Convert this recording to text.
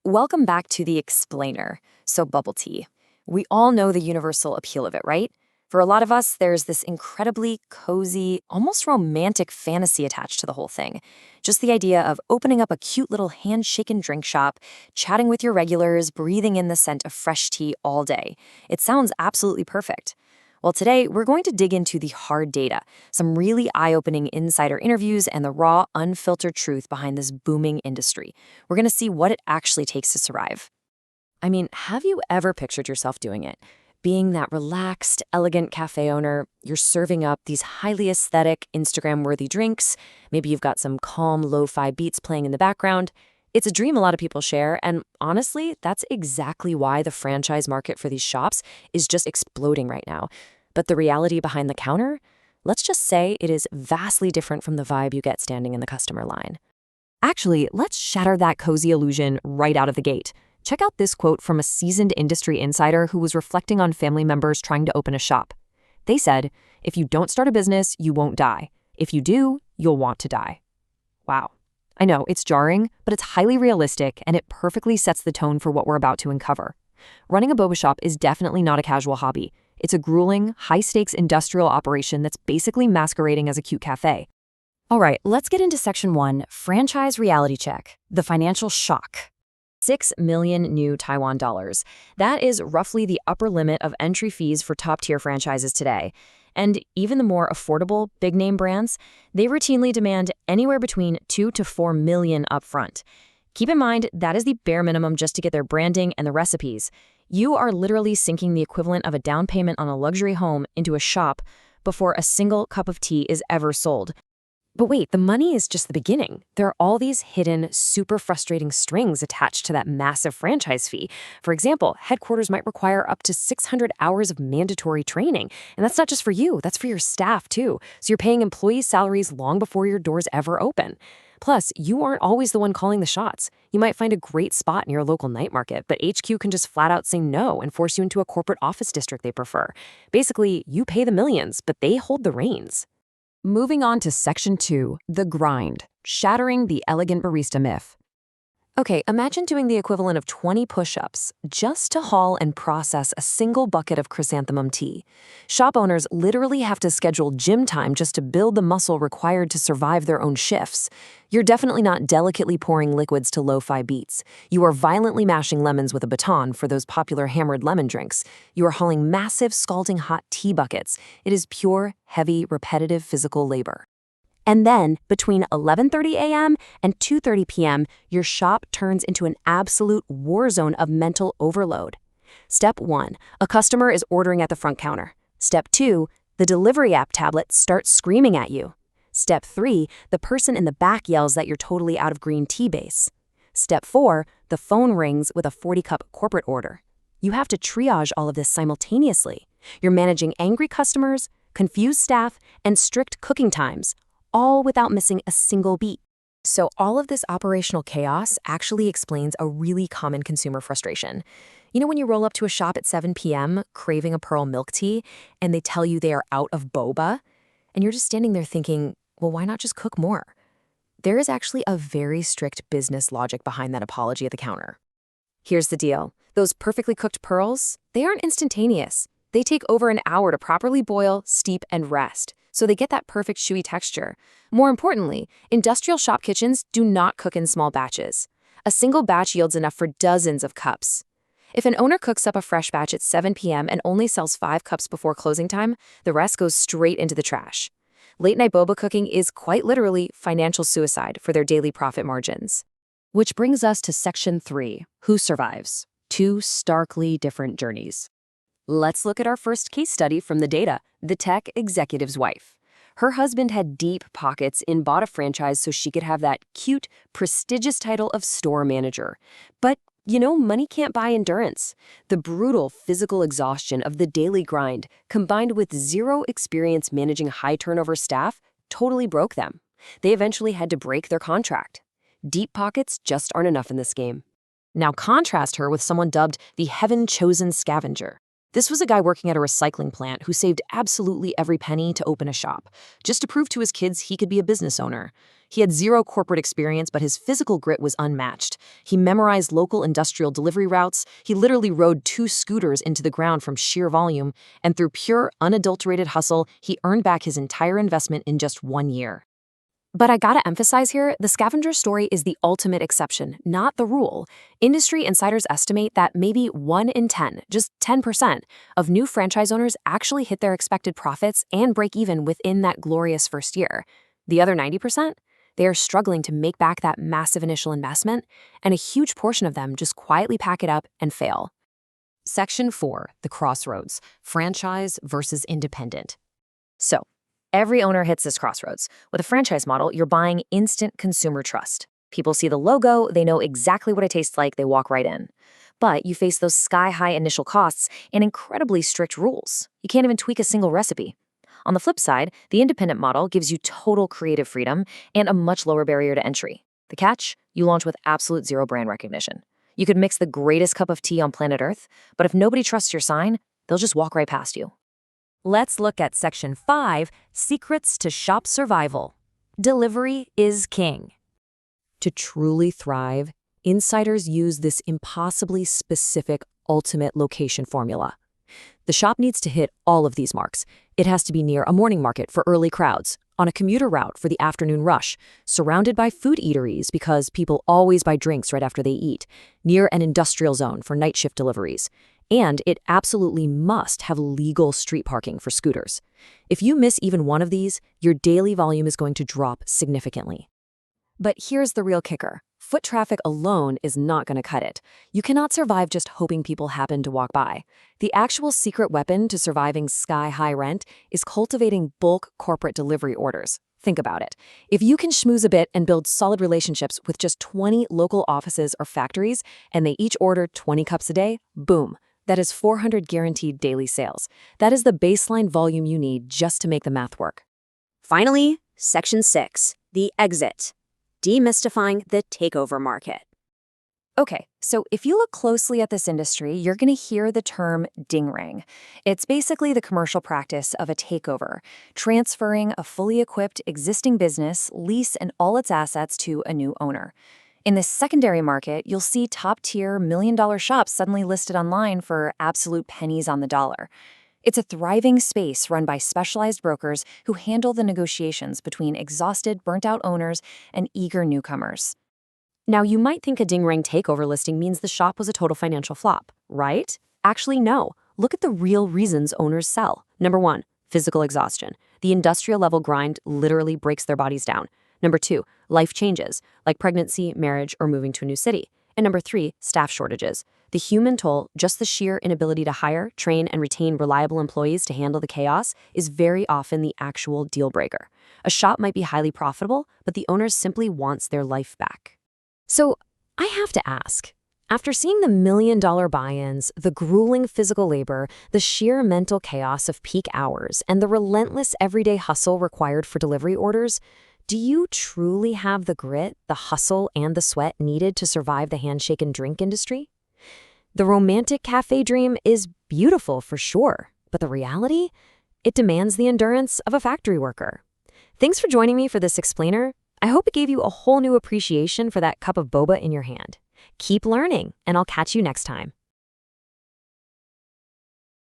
Welcome back to The Explainer. So, bubble tea. We all know the universal appeal of it, right? For a lot of us, there's this incredibly cozy, almost romantic fantasy attached to the whole thing. Just the idea of opening up a cute little handshaken drink shop, chatting with your regulars, breathing in the scent of fresh tea all day. It sounds absolutely perfect. Well, today, we're going to dig into the hard data, some really eye-opening insider interviews, and the raw, unfiltered truth behind this booming industry. We're going to see what it actually takes to survive. I mean, have you ever pictured yourself doing it? Being that relaxed, elegant cafe owner, you're serving up these highly aesthetic, Instagram-worthy drinks. Maybe you've got some calm, lo-fi beats playing in the background. It's a dream a lot of people share, and honestly, that's exactly why the franchise market for these shops is just exploding right now. But the reality behind the counter? Let's just say it is vastly different from the vibe you get standing in the customer line. Actually, let's shatter that cozy illusion right out of the gate. Check out this quote from a seasoned industry insider who was reflecting on family members trying to open a shop. They said, "If you don't start a business, you won't die. If you do, you'll want to die." Wow. I know, it's jarring, but it's highly realistic, and it perfectly sets the tone for what we're about to uncover. Running a boba shop is definitely not a casual hobby. It's a grueling, high-stakes industrial operation that's basically masquerading as a cute cafe. All right, let's get into Section 1, Franchise Reality Check, the financial shock. 6 million new Taiwan dollars. That is roughly the upper limit of entry fees for top-tier franchises today. And even the more affordable, big-name brands, they routinely demand anywhere between 2 to 4 million upfront. Keep in mind, that is the bare minimum just to get their branding and the recipes. You are literally sinking the equivalent of a down payment on a luxury home into a shop before a single cup of tea is ever sold. But wait, the money is just the beginning. There are all these hidden, super frustrating strings attached to that massive franchise fee. For example, headquarters might require up to 600 hours of mandatory training. And that's not just for you, that's for your staff too. So you're paying employees' salaries long before your doors ever open. Plus, you aren't always the one calling the shots. You might find a great spot near a local night market, but HQ can just flat out say no and force you into a corporate office district they prefer. Basically, you pay the millions, but they hold the reins. Moving on to Section 2, the grind, shattering the elegant barista myth. Okay, imagine doing the equivalent of 20 push-ups just to haul and process a single bucket of chrysanthemum tea. Shop owners literally have to schedule gym time just to build the muscle required to survive their own shifts. You're definitely not delicately pouring liquids to lo-fi beats. You are violently mashing lemons with a baton for those popular hammered lemon drinks. You are hauling massive, scalding hot tea buckets. It is pure, heavy, repetitive physical labor. And then, between 11:30 a.m. and 2:30 p.m., your shop turns into an absolute war zone of mental overload. Step 1, a customer is ordering at the front counter. Step 2, the delivery app tablet starts screaming at you. Step 3, the person in the back yells that you're totally out of green tea base. Step 4, the phone rings with a 40-cup corporate order. You have to triage all of this simultaneously. You're managing angry customers, confused staff, and strict cooking times, all without missing a single beat. So all of this operational chaos actually explains a really common consumer frustration. You know when you roll up to a shop at 7 p.m. craving a pearl milk tea, and they tell you they are out of boba? And you're just standing there thinking, well, why not just cook more? There is actually a very strict business logic behind that apology at the counter. Here's the deal. Those perfectly cooked pearls, they aren't instantaneous. They take over an hour to properly boil, steep, and rest, so they get that perfect chewy texture. More importantly, industrial shop kitchens do not cook in small batches. A single batch yields enough for dozens of cups. If an owner cooks up a fresh batch at 7 p.m. and only sells 5 cups before closing time, the rest goes straight into the trash. Late-night boba cooking is quite literally financial suicide for their daily profit margins. Which brings us to Section 3, Who Survives? 2 starkly different journeys. Let's look at our first case study from the data, the tech executive's wife. Her husband had deep pockets and bought a franchise so she could have that cute, prestigious title of store manager. But, money can't buy endurance. The brutal physical exhaustion of the daily grind, combined with zero experience managing high-turnover staff, totally broke them. They eventually had to break their contract. Deep pockets just aren't enough in this game. Now contrast her with someone dubbed the heaven-chosen scavenger. This was a guy working at a recycling plant who saved absolutely every penny to open a shop, just to prove to his kids he could be a business owner. He had zero corporate experience, but his physical grit was unmatched. He memorized local industrial delivery routes. He literally rode 2 scooters into the ground from sheer volume, and through pure, unadulterated hustle, he earned back his entire investment in just 1 year. But I gotta emphasize here, the scavenger story is the ultimate exception, not the rule. Industry insiders estimate that maybe 1 in 10, just 10%, of new franchise owners actually hit their expected profits and break even within that glorious first year. The other 90%? They are struggling to make back that massive initial investment, and a huge portion of them just quietly pack it up and fail. Section 4, the crossroads, franchise versus independent. So, every owner hits this crossroads. With a franchise model, you're buying instant consumer trust. People see the logo, they know exactly what it tastes like, they walk right in. But you face those sky-high initial costs and incredibly strict rules. You can't even tweak a single recipe. On the flip side, the independent model gives you total creative freedom and a much lower barrier to entry. The catch? You launch with absolute zero brand recognition. You could mix the greatest cup of tea on planet Earth, but if nobody trusts your sign, they'll just walk right past you. Let's look at Section 5, Secrets to Shop Survival. Delivery is king. To truly thrive, insiders use this impossibly specific ultimate location formula. The shop needs to hit all of these marks. It has to be near a morning market for early crowds, on a commuter route for the afternoon rush, surrounded by food eateries because people always buy drinks right after they eat, near an industrial zone for night shift deliveries. And it absolutely must have legal street parking for scooters. If you miss even one of these, your daily volume is going to drop significantly. But here's the real kicker. Foot traffic alone is not going to cut it. You cannot survive just hoping people happen to walk by. The actual secret weapon to surviving sky-high rent is cultivating bulk corporate delivery orders. Think about it. If you can schmooze a bit and build solid relationships with just 20 local offices or factories, and they each order 20 cups a day, boom. That is 400 guaranteed daily sales. That is the baseline volume you need just to make the math work. Finally, Section 6, the exit. Demystifying the takeover market. Okay, so if you look closely at this industry, you're going to hear the term ding-rang. It's basically the commercial practice of a takeover, transferring a fully equipped existing business, lease, and all its assets to a new owner. In this secondary market, you'll see top-tier million-dollar shops suddenly listed online for absolute pennies on the dollar. It's a thriving space run by specialized brokers who handle the negotiations between exhausted, burnt-out owners and eager newcomers. Now, you might think a ding-rang takeover listing means the shop was a total financial flop, right? Actually, no. Look at the real reasons owners sell. Number 1, physical exhaustion. The industrial-level grind literally breaks their bodies down. Number 2, life changes, like pregnancy, marriage, or moving to a new city. And number 3, staff shortages. The human toll, just the sheer inability to hire, train, and retain reliable employees to handle the chaos, is very often the actual deal breaker. A shop might be highly profitable, but the owner simply wants their life back. So, I have to ask, after seeing the million-dollar buy-ins, the grueling physical labor, the sheer mental chaos of peak hours, and the relentless everyday hustle required for delivery orders, do you truly have the grit, the hustle, and the sweat needed to survive the handshake and drink industry? The romantic cafe dream is beautiful for sure, but the reality? It demands the endurance of a factory worker. Thanks for joining me for this explainer. I hope it gave you a whole new appreciation for that cup of boba in your hand. Keep learning, and I'll catch you next time.